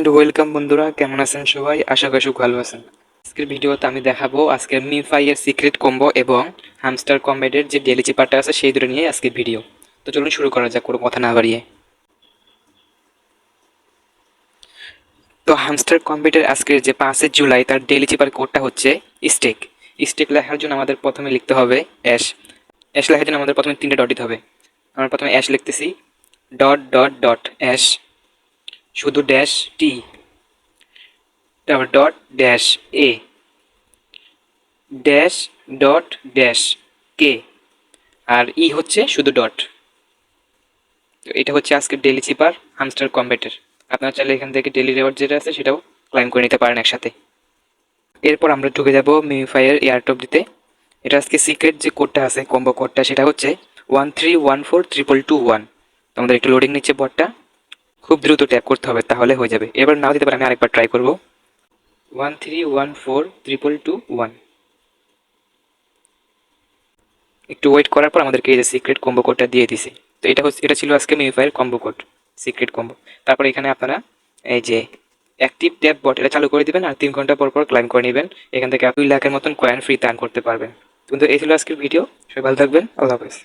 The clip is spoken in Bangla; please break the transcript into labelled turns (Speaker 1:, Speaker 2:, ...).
Speaker 1: অ্যান্ড ওয়েলকাম বন্ধুরা, কেমন আছেন সবাই? আশা করি সব ভালো আছেন। আজকের ভিডিওতে আমি দেখাবো আজকের মিফাই এর সিক্রেট কম্বো এবং হ্যামস্টার কম্বেটের যে ডেলি চিপারটা আছে সেই দুটো নিয়ে আজকের ভিডিও। তো চলুন শুরু করা যাক কোনো কথা না বাড়িয়ে। তো হ্যামস্টার কম্বেটের আজকের যে 5 জুলাই তার ডেলি চিপার কোডটা হচ্ছে স্টেক। স্টেক লেখার জন্য আমাদের প্রথমে লিখতে হবে অ্যাশ। অ্যাশ লেখার জন্য আমাদের প্রথমে 3টে ডট দিতে হবে। আমরা প্রথমে অ্যাশ লিখতেছি, ডট ডট ডট অ্যাশ, শুধু ড্যাশ টি, তারপর dot dash A, dash dot dash K, আর ই হচ্ছে শুধু ডট। তো এটা হচ্ছে আজকের ডেলি চিপার হামস্টার কম্বেটের। আপনারা চাইলে এখান থেকে ডেলি রেওয়ার্ড যেটা আছে সেটাও ক্লাইম করে নিতে পারেন একসাথে। এরপর আমরা ঢুকে যাব মিমিফাইয়ের এয়ারটপ দিতে। এটা আজকে সিক্রেট যে কোডটা আছে, কম্বো কোডটা, সেটা হচ্ছে 13142221। তো আমাদের একটু লোডিং নিচ্ছে বটটা, খুব দ্রুত ট্যাপ করতে হবে তাহলে হয়ে যাবে। এবার নাও দিতে পারে, আমি আরেকবার ট্রাই করবো। 13142221। একটু ওয়েট করার পর আমাদেরকে এই যে সিক্রেট কম্বো কোডটা দিয়ে দিছে। তো এটা ছিল আজকে মিমিফাইয়ের কম্বো কোড, সিক্রেট কম্বো। তারপর এখানে আপনারা এই যে অ্যাক্টিভ ট্যাপ বট এটা চালু করে দিবেন আর 3 ঘন্টা পর পর ক্লাইম করে নেবেন। এখান থেকে 2 লাখের মতন কয়েন ফ্রি আর্ন করতে পারবেন। কিন্তু এই ছিল আজকের ভিডিও। সবাই ভালো থাকবেন। আল্লাহ হাফেজ।